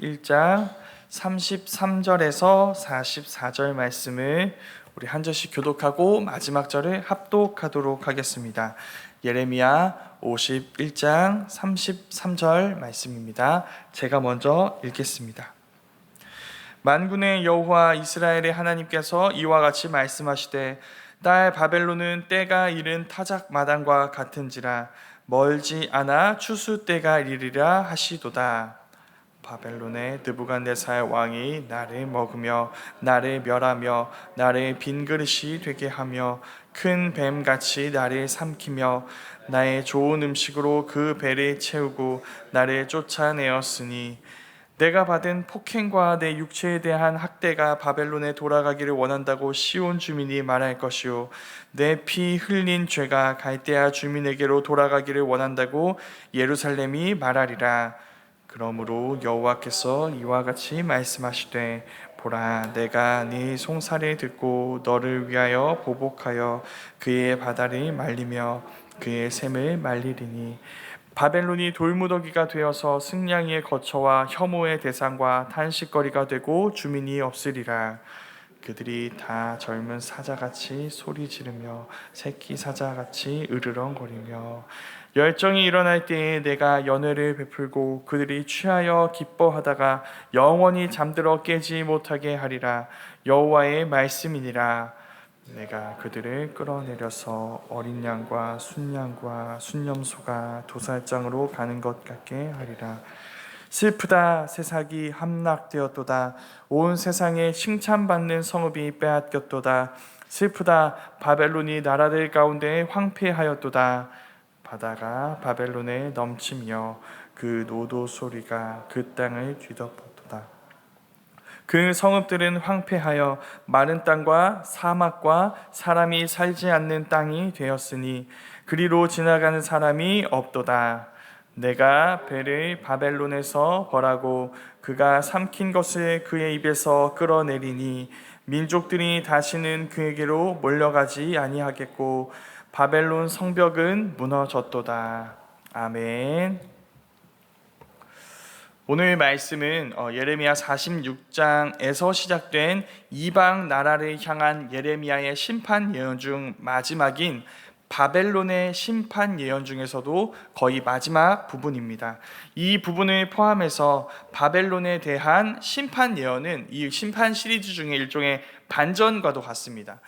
51장 33절에서 44절 말씀을 우리 한 절씩 교독하고 마지막 절을 합독하도록 하겠습니다. 예레미야 51장 33절 말씀입니다. 제가 먼저 읽겠습니다. 만군의 여호와 이스라엘의 하나님께서 이와 같이 말씀하시되 딸 바벨론은 때가 이른 타작 마당과 같은지라 멀지 않아 추수 때가 이르리라 하시도다. 바벨론의 느부갓네살 왕이 나를 먹으며 나를 멸하며 나를 빈 그릇이 되게 하며 큰 뱀같이 나를 삼키며 나의 좋은 음식으로 그 배를 채우고 나를 쫓아내었으니 내가 받은 폭행과 내 육체에 대한 학대가 바벨론에 돌아가기를 원한다고 시온 주민이 말할 것이요 내 피 흘린 죄가 갈대아 주민에게로 돌아가기를 원한다고 예루살렘이 말하리라. 그러므로 여호와께서 이와 같이 말씀하시되 보라 내가 네 송사를 듣고 너를 위하여 보복하여 그의 바다를 말리며 그의 샘을 말리리니 바벨론이 돌무더기가 되어서 승냥이의 거처와 혐오의 대상과 탄식거리가 되고 주민이 없으리라. 그들이 다 젊은 사자같이 소리 지르며 새끼 사자같이 으르렁거리며 열정이 일어날 때에 내가 연회를 베풀고 그들이 취하여 기뻐하다가 영원히 잠들어 깨지 못하게 하리라. 여호와의 말씀이니라. 내가 그들을 끌어내려서 어린 양과 순양과 순염소가 도살장으로 가는 것 같게 하리라. 슬프다 새삭이 함락되었도다. 온 세상에 칭찬받는 성읍이 빼앗겼도다. 슬프다 바벨론이 나라들 가운데 황폐하였도다. 바다가 바벨론에 넘치며 그 노도 소리가 그 땅을 뒤덮었도다. 그 성읍들은 황폐하여 마른 땅과 사막과 사람이 살지 않는 땅이 되었으니 그리로 지나가는 사람이 없도다. 내가 배를 바벨론에서 벌하고 그가 삼킨 것을 그의 입에서 끌어내리니 민족들이 다시는 그에게로 몰려가지 아니하겠고 바벨론 성벽은 무너졌도다. 아멘. 오늘 말씀은 예레미야 46장에서 시작된 이방 나라를 향한 예레미야의 심판 예언 중 마지막인 바벨론의 심판 예언 중에서도 거의 마지막 부분입니다. 이 부분을 포함해서 바벨론에 대한 심판 예언은 이 심판 시리즈 중에 일종의 반전과도 같습니다.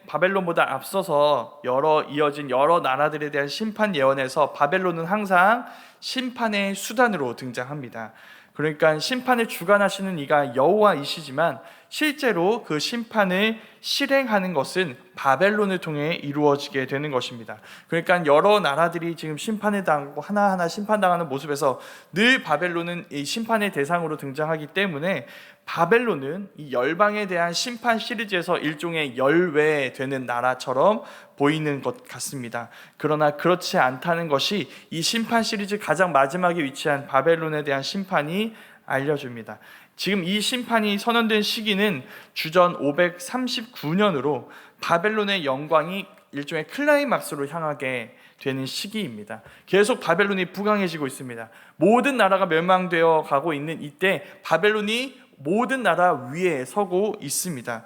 바벨론보다 앞서서 이어진 여러 나라들에 대한 심판 예언에서 바벨론은 항상 심판의 수단으로 등장합니다. 그러니까 심판을 주관하시는 이가 여호와이시지만 실제로 그 심판을 실행하는 것은 바벨론을 통해 이루어지게 되는 것입니다. 그러니까 여러 나라들이 지금 심판을 당하고 하나하나 심판당하는 모습에서 늘 바벨론은 이 심판의 대상으로 등장하기 때문에 바벨론은 이 열방에 대한 심판 시리즈에서 일종의 열외되는 나라처럼 보이는 것 같습니다. 그러나 그렇지 않다는 것이 이 심판 시리즈 가장 마지막에 위치한 바벨론에 대한 심판이 알려줍니다. 지금 이 심판이 선언된 시기는 주전 539년으로 바벨론의 영광이 일종의 클라이막스로 향하게 되는 시기입니다. 계속 바벨론이 부강해지고 있습니다. 모든 나라가 멸망되어 가고 있는 이때 바벨론이 모든 나라 위에 서고 있습니다.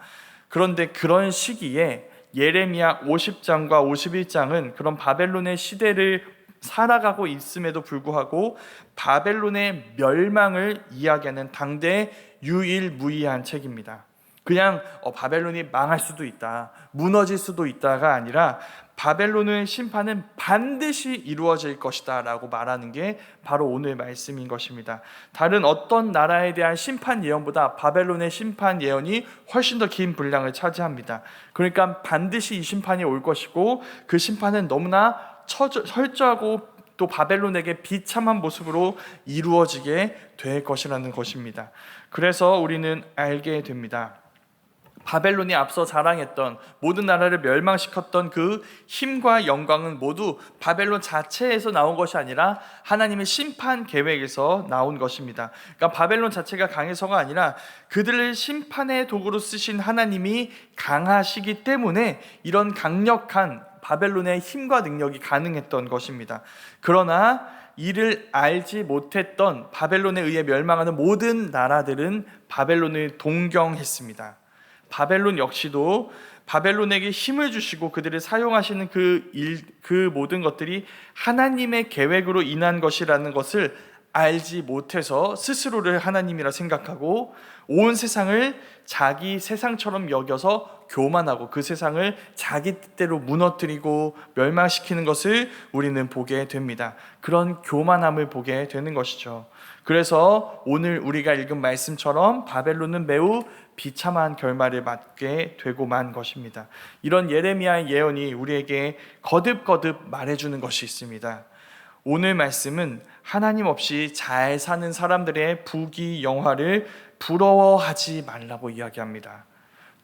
그런데 그런 시기에 예레미야 50장과 51장은 그런 바벨론의 시대를 살아가고 있음에도 불구하고 바벨론의 멸망을 이야기하는 당대 유일무이한 책입니다. 그냥 바벨론이 망할 수도 있다, 무너질 수도 있다가 아니라 바벨론의 심판은 반드시 이루어질 것이다 라고 말하는 게 바로 오늘 말씀인 것입니다. 다른 어떤 나라에 대한 심판 예언보다 바벨론의 심판 예언이 훨씬 더 긴 분량을 차지합니다. 그러니까 반드시 이 심판이 올 것이고 그 심판은 너무나 철저하고 또 바벨론에게 비참한 모습으로 이루어지게 될 것이라는 것입니다. 그래서 우리는 알게 됩니다. 바벨론이 앞서 자랑했던 모든 나라를 멸망시켰던 그 힘과 영광은 모두 바벨론 자체에서 나온 것이 아니라 하나님의 심판 계획에서 나온 것입니다. 그러니까 바벨론 자체가 강해서가 아니라 그들을 심판의 도구로 쓰신 하나님이 강하시기 때문에 이런 강력한 바벨론의 힘과 능력이 가능했던 것입니다. 그러나 이를 알지 못했던 바벨론에 의해 멸망하는 모든 나라들은 바벨론을 동경했습니다. 바벨론 역시도 바벨론에게 힘을 주시고 그들을 사용하시는 그 모든 것들이 하나님의 계획으로 인한 것이라는 것을 알지 못해서 스스로를 하나님이라 생각하고 온 세상을 자기 세상처럼 여겨서 교만하고 그 세상을 자기 뜻대로 무너뜨리고 멸망시키는 것을 우리는 보게 됩니다. 그런 교만함을 보게 되는 것이죠. 그래서 오늘 우리가 읽은 말씀처럼 바벨론은 매우 비참한 결말을 맞게 되고 만 것입니다. 이런 예레미야의 예언이 우리에게 거듭거듭 말해주는 것이 있습니다. 오늘 말씀은 하나님 없이 잘 사는 사람들의 부귀영화를 부러워하지 말라고 이야기합니다.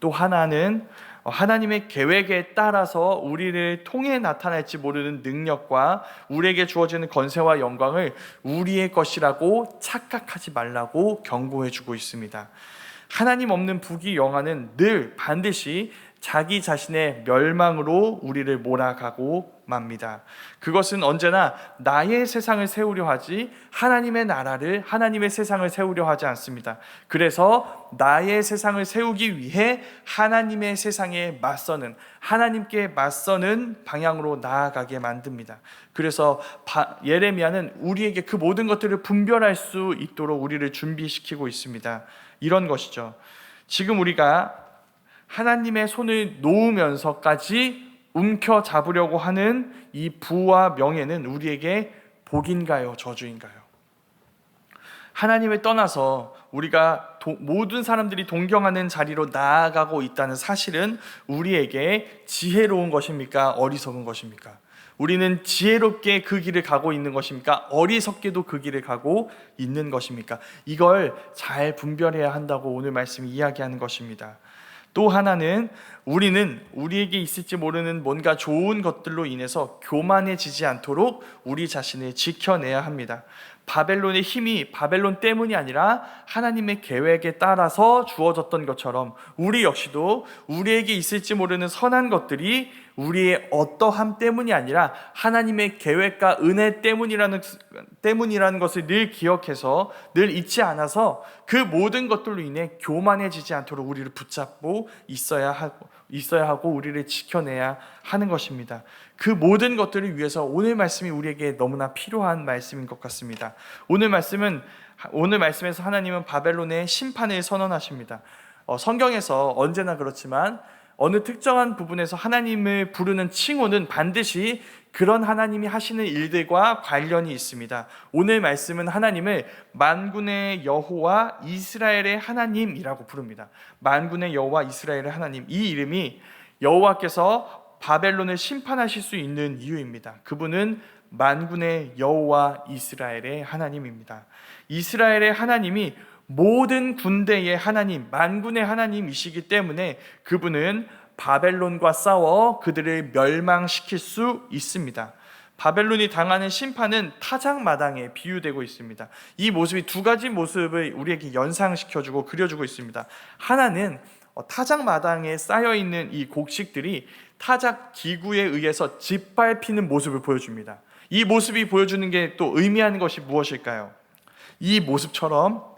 또 하나는 하나님의 계획에 따라서 우리를 통해 나타날지 모르는 능력과 우리에게 주어지는 권세와 영광을 우리의 것이라고 착각하지 말라고 경고해 주고 있습니다. 하나님 없는 부귀영화는 늘 반드시 자기 자신의 멸망으로 우리를 몰아가고 맙니다. 그것은 언제나 나의 세상을 세우려 하지 하나님의 나라를, 하나님의 세상을 세우려 하지 않습니다. 그래서 나의 세상을 세우기 위해 하나님의 세상에 맞서는, 하나님께 맞서는 방향으로 나아가게 만듭니다. 그래서 예레미야는 우리에게 그 모든 것들을 분별할 수 있도록 우리를 준비시키고 있습니다. 이런 것이죠. 지금 우리가 하나님의 손을 놓으면서까지 움켜잡으려고 하는 이 부와 명예는 우리에게 복인가요, 저주인가요? 하나님을 떠나서 우리가 모든 사람들이 동경하는 자리로 나아가고 있다는 사실은 우리에게 지혜로운 것입니까? 어리석은 것입니까? 우리는 지혜롭게 그 길을 가고 있는 것입니까? 어리석게도 그 길을 가고 있는 것입니까? 이걸 잘 분별해야 한다고 오늘 말씀이 이야기하는 것입니다. 또 하나는 우리는 우리에게 있을지 모르는 뭔가 좋은 것들로 인해서 교만해지지 않도록 우리 자신을 지켜내야 합니다. 바벨론의 힘이 바벨론 때문이 아니라 하나님의 계획에 따라서 주어졌던 것처럼 우리 역시도 우리에게 있을지 모르는 선한 것들이 우리의 어떠함 때문이 아니라 하나님의 계획과 은혜 때문이라는 것을 늘 기억해서 늘 잊지 않아서 그 모든 것들로 인해 교만해지지 않도록 우리를 붙잡고 있어야 하고 우리를 지켜내야 하는 것입니다. 그 모든 것들을 위해서 오늘 말씀이 우리에게 너무나 필요한 말씀인 것 같습니다. 오늘 말씀에서 하나님은 바벨론의 심판을 선언하십니다. 성경에서 언제나 그렇지만 어느 특정한 부분에서 하나님을 부르는 칭호는 반드시 그런 하나님이 하시는 일들과 관련이 있습니다. 오늘 말씀은 하나님을 만군의 여호와 이스라엘의 하나님이라고 부릅니다. 만군의 여호와 이스라엘의 하나님, 이 이름이 여호와께서 바벨론을 심판하실 수 있는 이유입니다. 그분은 만군의 여호와 이스라엘의 하나님입니다. 이스라엘의 하나님이 모든 군대의 하나님, 만군의 하나님이시기 때문에 그분은 바벨론과 싸워 그들을 멸망시킬 수 있습니다. 바벨론이 당하는 심판은 타작마당에 비유되고 있습니다. 이 모습이 두 가지 모습을 우리에게 연상시켜주고 그려주고 있습니다. 하나는 타작마당에 쌓여있는 이 곡식들이 타작 기구에 의해서 짓밟히는 모습을 보여줍니다. 이 모습이 보여주는 게 또 의미하는 것이 무엇일까요? 이 모습처럼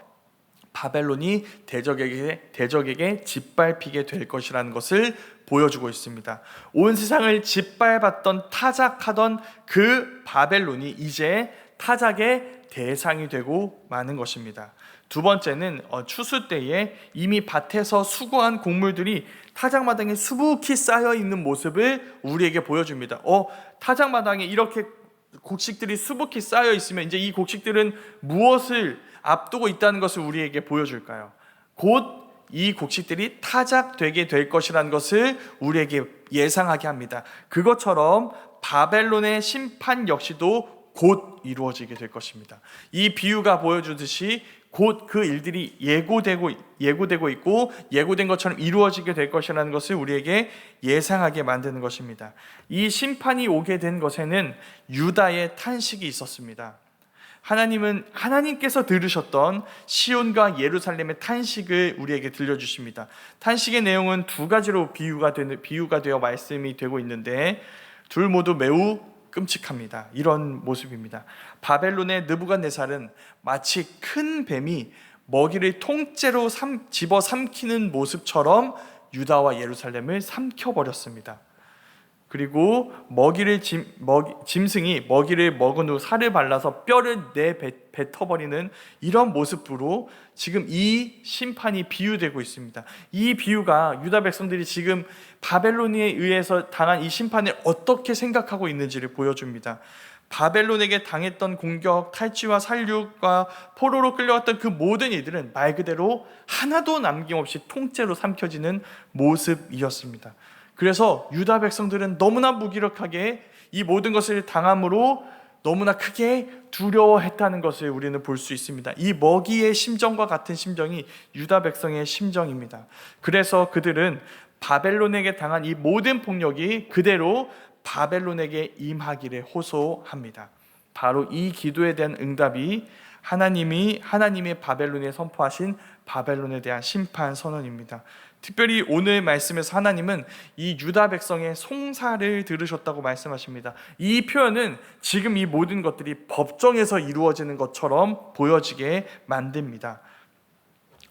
바벨론이 대적에게 짓밟히게 될 것이라는 것을 보여주고 있습니다. 온 세상을 짓밟았던 타작하던 그 바벨론이 이제 타작의 대상이 되고 마는 것입니다. 두 번째는 추수 때에 이미 밭에서 수거한 곡물들이 타작마당에 수북히 쌓여 있는 모습을 우리에게 보여줍니다. 타작마당에 이렇게 곡식들이 수북히 쌓여 있으면 이제 이 곡식들은 무엇을 앞두고 있다는 것을 우리에게 보여줄까요? 곧 이 곡식들이 타작되게 될 것이라는 것을 우리에게 예상하게 합니다. 그것처럼 바벨론의 심판 역시도 곧 이루어지게 될 것입니다. 이 비유가 보여주듯이 곧 그 일들이 예고되고 있고 예고된 것처럼 이루어지게 될 것이라는 것을 우리에게 예상하게 만드는 것입니다. 이 심판이 오게 된 것에는 유다의 탄식이 있었습니다. 하나님께서 들으셨던 시온과 예루살렘의 탄식을 우리에게 들려주십니다. 탄식의 내용은 두 가지로 비유가 되어 말씀이 되고 있는데 둘 모두 매우 끔찍합니다. 이런 모습입니다. 바벨론의 느부갓네살은 마치 큰 뱀이 먹이를 통째로 집어 삼키는 모습처럼 유다와 예루살렘을 삼켜버렸습니다. 그리고 짐승이 먹이를 먹은 후 살을 발라서 뼈를 뱉어버리는 이런 모습으로 지금 이 심판이 비유되고 있습니다. 이 비유가 유다 백성들이 지금 바벨론에 의해서 당한 이 심판을 어떻게 생각하고 있는지를 보여줍니다. 바벨론에게 당했던 공격, 탈취와 살육과 포로로 끌려갔던 그 모든 이들은 말 그대로 하나도 남김없이 통째로 삼켜지는 모습이었습니다. 그래서 유다 백성들은 너무나 무기력하게 이 모든 것을 당함으로 너무나 크게 두려워했다는 것을 우리는 볼 수 있습니다. 이 먹이의 심정과 같은 심정이 유다 백성의 심정입니다. 그래서 그들은 바벨론에게 당한 이 모든 폭력이 그대로 바벨론에게 임하기를 호소합니다. 바로 이 기도에 대한 응답이 하나님의 바벨론에 선포하신 바벨론에 대한 심판 선언입니다. 특별히 오늘 말씀에서 하나님은 이 유다 백성의 송사를 들으셨다고 말씀하십니다. 이 표현은 지금 이 모든 것들이 법정에서 이루어지는 것처럼 보여지게 만듭니다.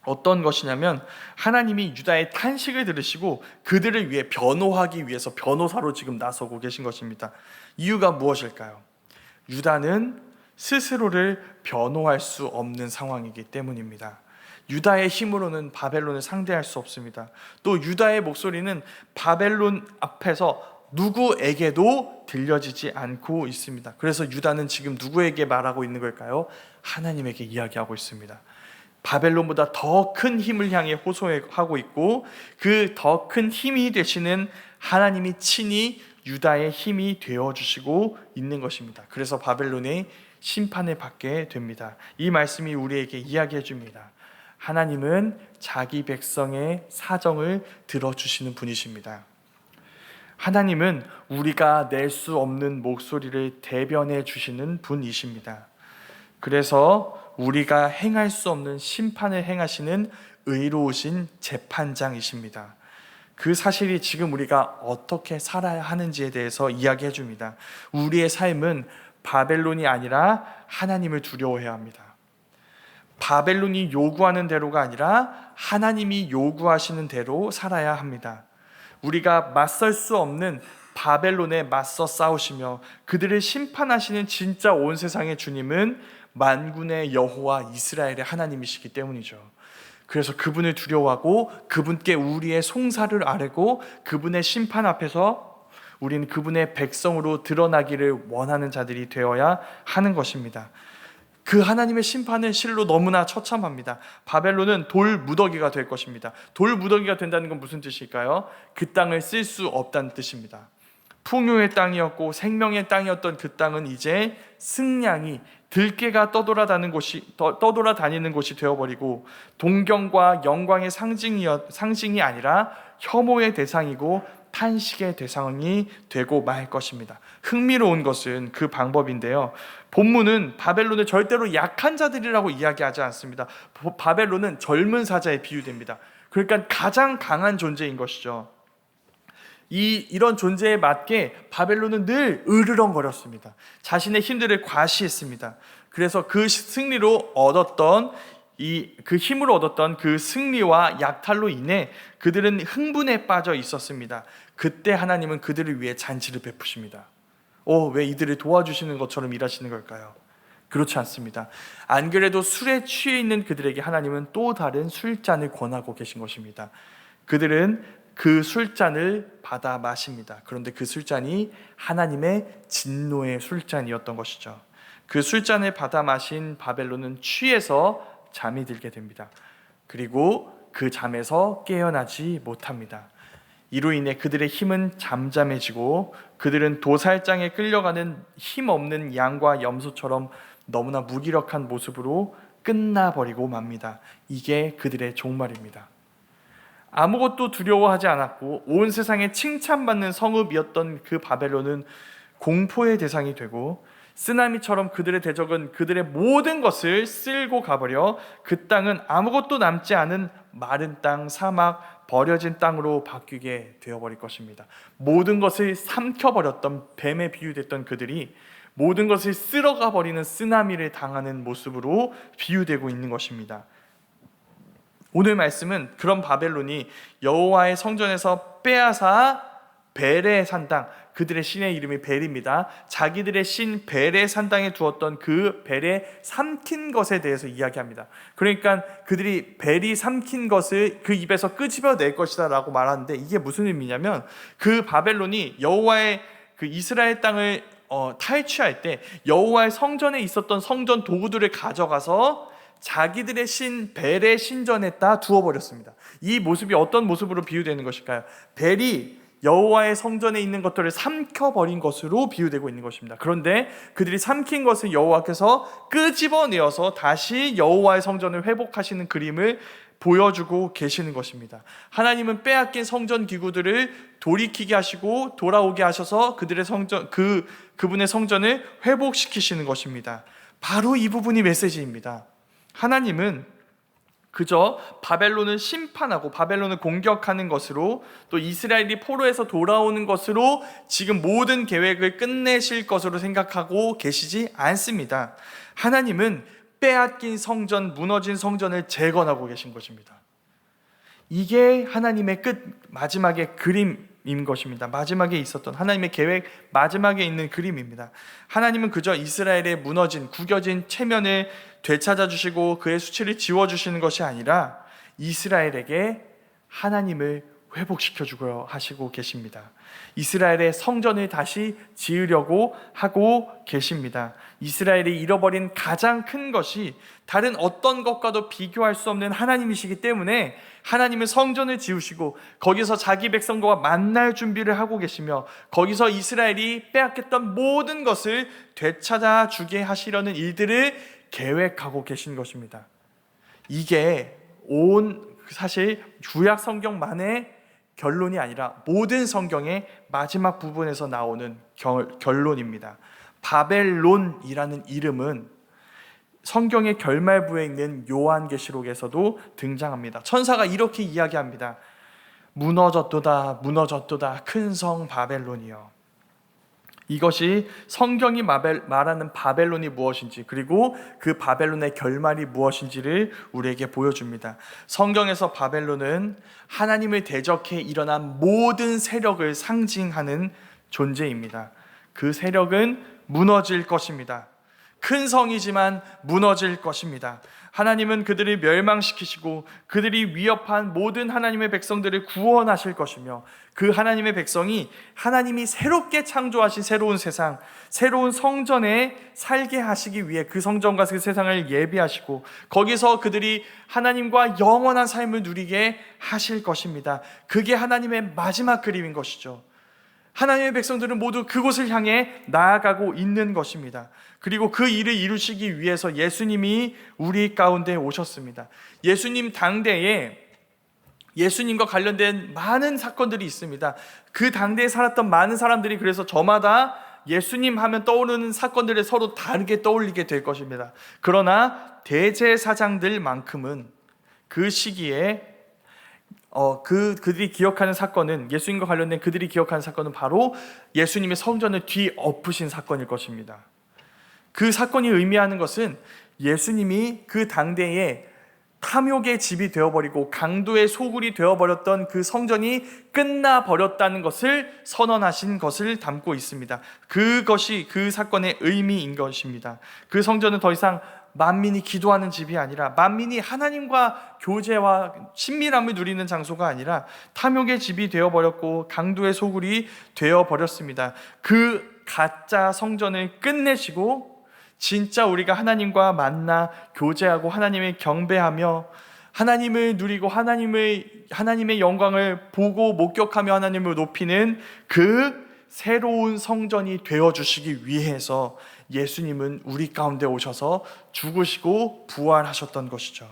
어떤 것이냐면 하나님이 유다의 탄식을 들으시고 그들을 위해 변호하기 위해서 변호사로 지금 나서고 계신 것입니다. 이유가 무엇일까요? 유다는 스스로를 변호할 수 없는 상황이기 때문입니다. 유다의 힘으로는 바벨론을 상대할 수 없습니다. 또 유다의 목소리는 바벨론 앞에서 누구에게도 들려지지 않고 있습니다. 그래서 유다는 지금 누구에게 말하고 있는 걸까요? 하나님에게 이야기하고 있습니다. 바벨론보다 더 큰 힘을 향해 호소하고 있고 그 더 큰 힘이 되시는 하나님이 친히 유다의 힘이 되어주시고 있는 것입니다. 그래서 바벨론의 심판을 받게 됩니다. 이 말씀이 우리에게 이야기해 줍니다. 하나님은 자기 백성의 사정을 들어주시는 분이십니다. 하나님은 우리가 낼 수 없는 목소리를 대변해 주시는 분이십니다. 그래서 우리가 행할 수 없는 심판을 행하시는 의로우신 재판장이십니다. 그 사실이 지금 우리가 어떻게 살아야 하는지에 대해서 이야기해 줍니다. 우리의 삶은 바벨론이 아니라 하나님을 두려워해야 합니다. 바벨론이 요구하는 대로가 아니라 하나님이 요구하시는 대로 살아야 합니다. 우리가 맞설 수 없는 바벨론에 맞서 싸우시며 그들을 심판하시는 진짜 온 세상의 주님은 만군의 여호와 이스라엘의 하나님이시기 때문이죠. 그래서 그분을 두려워하고 그분께 우리의 송사를 아뢰고 그분의 심판 앞에서 우리는 그분의 백성으로 드러나기를 원하는 자들이 되어야 하는 것입니다. 그 하나님의 심판은 실로 너무나 처참합니다. 바벨론은 돌 무더기가 될 것입니다. 돌 무더기가 된다는 건 무슨 뜻일까요? 그 땅을 쓸 수 없다는 뜻입니다. 풍요의 땅이었고 생명의 땅이었던 그 땅은 이제 승냥이 들깨가 떠돌아다니는 곳이 되어버리고 동경과 영광의 상징이 아니라 혐오의 대상이고 탄식의 대상이 되고 말 것입니다. 흥미로운 것은 그 방법인데요. 본문은 바벨론을 절대로 약한 자들이라고 이야기하지 않습니다. 바벨론은 젊은 사자에 비유됩니다. 그러니까 가장 강한 존재인 것이죠. 이런 존재에 맞게 바벨론은 늘 으르렁거렸습니다. 자신의 힘들을 과시했습니다. 그래서 그 승리로 얻었던 그 힘으로 얻었던 그 승리와 약탈로 인해 그들은 흥분에 빠져 있었습니다. 그때 하나님은 그들을 위해 잔치를 베푸십니다. 왜 이들을 도와주시는 것처럼 일하시는 걸까요? 그렇지 않습니다. 안 그래도 술에 취해 있는 그들에게 하나님은 또 다른 술잔을 권하고 계신 것입니다. 그들은 그 술잔을 받아 마십니다. 그런데 그 술잔이 하나님의 진노의 술잔이었던 것이죠. 그 술잔을 받아 마신 바벨론은 취해서 잠이 들게 됩니다. 그리고 그 잠에서 깨어나지 못합니다. 이로 인해 그들의 힘은 잠잠해지고 그들은 도살장에 끌려가는 힘없는 양과 염소처럼 너무나 무기력한 모습으로 끝나버리고 맙니다. 이게 그들의 종말입니다. 아무것도 두려워하지 않았고 온 세상에 칭찬받는 성읍이었던 그 바벨론은 공포의 대상이 되고 쓰나미처럼 그들의 대적은 그들의 모든 것을 쓸고 가버려 그 땅은 아무것도 남지 않은 마른 땅, 사막, 버려진 땅으로 바뀌게 되어버릴 것입니다. 모든 것을 삼켜버렸던 뱀에 비유됐던 그들이 모든 것을 쓸어가 버리는 쓰나미를 당하는 모습으로 비유되고 있는 것입니다. 오늘 말씀은 그런 바벨론이 여호와의 성전에서 빼앗아 벨의 산당, 그들의 신의 이름이 벨입니다. 자기들의 신 벨의 산당에 두었던 그 벨에 삼킨 것에 대해서 이야기합니다. 그러니까 그들이 벨이 삼킨 것을 그 입에서 끄집어낼 것이다 라고 말하는데, 이게 무슨 의미냐면 그 바벨론이 여호와의 그 이스라엘 땅을 탈취할 때 여호와의 성전에 있었던 성전 도구들을 가져가서 자기들의 신 벨의 신전에다 두어버렸습니다. 이 모습이 어떤 모습으로 비유되는 것일까요? 벨이 여호와의 성전에 있는 것들을 삼켜버린 것으로 비유되고 있는 것입니다. 그런데 그들이 삼킨 것을 여호와께서 끄집어내어서 다시 여호와의 성전을 회복하시는 그림을 보여주고 계시는 것입니다. 하나님은 빼앗긴 성전 기구들을 돌이키게 하시고 돌아오게 하셔서 그들의 성전, 그분의 성전을 회복시키시는 것입니다. 바로 이 부분이 메시지입니다. 하나님은 그저 바벨론을 심판하고 바벨론을 공격하는 것으로, 또 이스라엘이 포로에서 돌아오는 것으로 지금 모든 계획을 끝내실 것으로 생각하고 계시지 않습니다. 하나님은 빼앗긴 성전, 무너진 성전을 재건하고 계신 것입니다. 이게 하나님의 마지막의 그림인 것입니다. 마지막에 있었던 하나님의 계획 마지막에 있는 그림입니다. 하나님은 그저 이스라엘의 무너진, 구겨진 체면을 되찾아 주시고 그의 수치를 지워주시는 것이 아니라 이스라엘에게 하나님을 회복시켜 주고 하시고 계십니다. 이스라엘의 성전을 다시 지으려고 하고 계십니다. 이스라엘이 잃어버린 가장 큰 것이 다른 어떤 것과도 비교할 수 없는 하나님이시기 때문에 하나님은 성전을 지으시고 거기서 자기 백성과 만날 준비를 하고 계시며 거기서 이스라엘이 빼앗겼던 모든 것을 되찾아 주게 하시려는 일들을 계획하고 계신 것입니다. 이게 사실 구약 성경만의 결론이 아니라 모든 성경의 마지막 부분에서 나오는 결론입니다. 바벨론이라는 이름은 성경의 결말부에 있는 요한계시록에서도 등장합니다. 천사가 이렇게 이야기합니다. 무너졌도다, 무너졌도다, 큰 성 바벨론이여. 이것이 성경이 말하는 바벨론이 무엇인지, 그리고 그 바벨론의 결말이 무엇인지를 우리에게 보여줍니다. 성경에서 바벨론은 하나님을 대적해 일어난 모든 세력을 상징하는 존재입니다. 그 세력은 무너질 것입니다. 큰 성이지만 무너질 것입니다. 하나님은 그들을 멸망시키시고 그들이 위협한 모든 하나님의 백성들을 구원하실 것이며, 그 하나님의 백성이 하나님이 새롭게 창조하신 새로운 세상, 새로운 성전에 살게 하시기 위해 그 성전과 그 세상을 예비하시고 거기서 그들이 하나님과 영원한 삶을 누리게 하실 것입니다. 그게 하나님의 마지막 그림인 것이죠. 하나님의 백성들은 모두 그곳을 향해 나아가고 있는 것입니다. 그리고 그 일을 이루시기 위해서 예수님이 우리 가운데 오셨습니다. 예수님 당대에 예수님과 관련된 많은 사건들이 있습니다. 그 당대에 살았던 많은 사람들이 그래서 저마다 예수님 하면 떠오르는 사건들을 서로 다르게 떠올리게 될 것입니다. 그러나 대제사장들만큼은 그 시기에 그들이 기억하는 사건은, 예수님과 관련된 그들이 기억하는 사건은 바로 예수님의 성전을 뒤엎으신 사건일 것입니다. 그 사건이 의미하는 것은 예수님이 그 당대에 탐욕의 집이 되어버리고 강도의 소굴이 되어버렸던 그 성전이 끝나버렸다는 것을 선언하신 것을 담고 있습니다. 그것이 그 사건의 의미인 것입니다. 그 성전은 더 이상 만민이 기도하는 집이 아니라, 만민이 하나님과 교제와 친밀함을 누리는 장소가 아니라 탐욕의 집이 되어버렸고 강도의 소굴이 되어버렸습니다. 그 가짜 성전을 끝내시고 진짜 우리가 하나님과 만나 교제하고 하나님을 경배하며 하나님을 누리고 하나님의 영광을 보고 목격하며 하나님을 높이는 그 새로운 성전이 되어주시기 위해서 예수님은 우리 가운데 오셔서 죽으시고 부활하셨던 것이죠.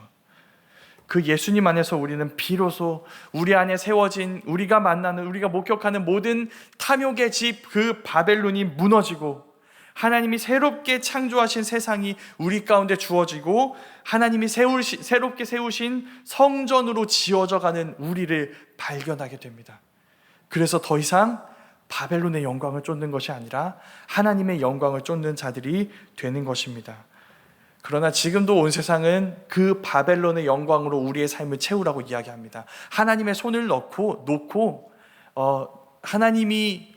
그 예수님 안에서 우리는 비로소 우리 안에 세워진, 우리가 만나는, 우리가 목격하는 모든 탐욕의 집, 그 바벨론이 무너지고 하나님이 새롭게 창조하신 세상이 우리 가운데 주어지고 하나님이 새롭게 세우신 성전으로 지어져 가는 우리를 발견하게 됩니다. 그래서 더 이상 바벨론의 영광을 쫓는 것이 아니라 하나님의 영광을 쫓는 자들이 되는 것입니다. 그러나 지금도 온 세상은 그 바벨론의 영광으로 우리의 삶을 채우라고 이야기합니다. 하나님의 손을 놓고 하나님이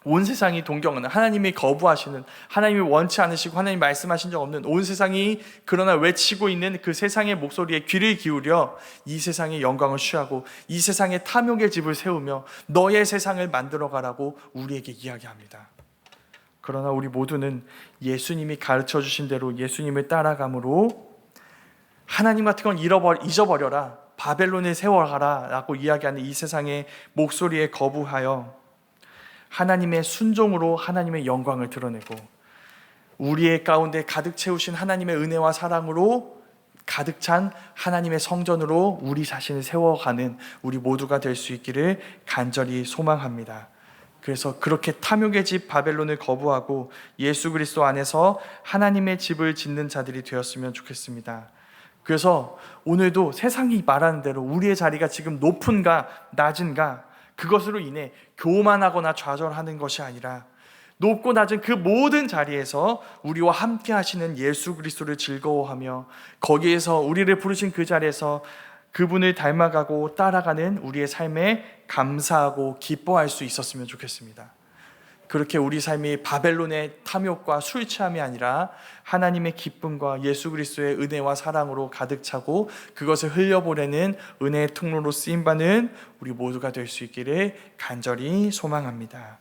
온 세상이 동경하는, 하나님이 거부하시는, 하나님이 원치 않으시고 하나님 말씀하신 적 없는 온 세상이 그러나 외치고 있는 그 세상의 목소리에 귀를 기울여 이 세상의 영광을 취하고 이 세상의 탐욕의 집을 세우며 너의 세상을 만들어가라고 우리에게 이야기합니다. 그러나 우리 모두는 예수님이 가르쳐 주신 대로 예수님을 따라감으로 하나님 같은 건 잊어버려라, 바벨론을 세워가라 라고 이야기하는 이 세상의 목소리에 거부하여 하나님의 순종으로 하나님의 영광을 드러내고 우리의 가운데 가득 채우신 하나님의 은혜와 사랑으로 가득 찬 하나님의 성전으로 우리 자신을 세워가는 우리 모두가 될 수 있기를 간절히 소망합니다. 그래서 그렇게 탐욕의 집 바벨론을 거부하고 예수 그리스도 안에서 하나님의 집을 짓는 자들이 되었으면 좋겠습니다. 그래서 오늘도 세상이 말하는 대로 우리의 자리가 지금 높은가 낮은가 그것으로 인해 교만하거나 좌절하는 것이 아니라 높고 낮은 그 모든 자리에서 우리와 함께 하시는 예수 그리스도를 즐거워하며 거기에서 우리를 부르신 그 자리에서 그분을 닮아가고 따라가는 우리의 삶에 감사하고 기뻐할 수 있었으면 좋겠습니다. 그렇게 우리 삶이 바벨론의 탐욕과 술 취함이 아니라 하나님의 기쁨과 예수 그리스도의 은혜와 사랑으로 가득 차고 그것을 흘려보내는 은혜의 통로로 쓰임받는 우리 모두가 될 수 있기를 간절히 소망합니다.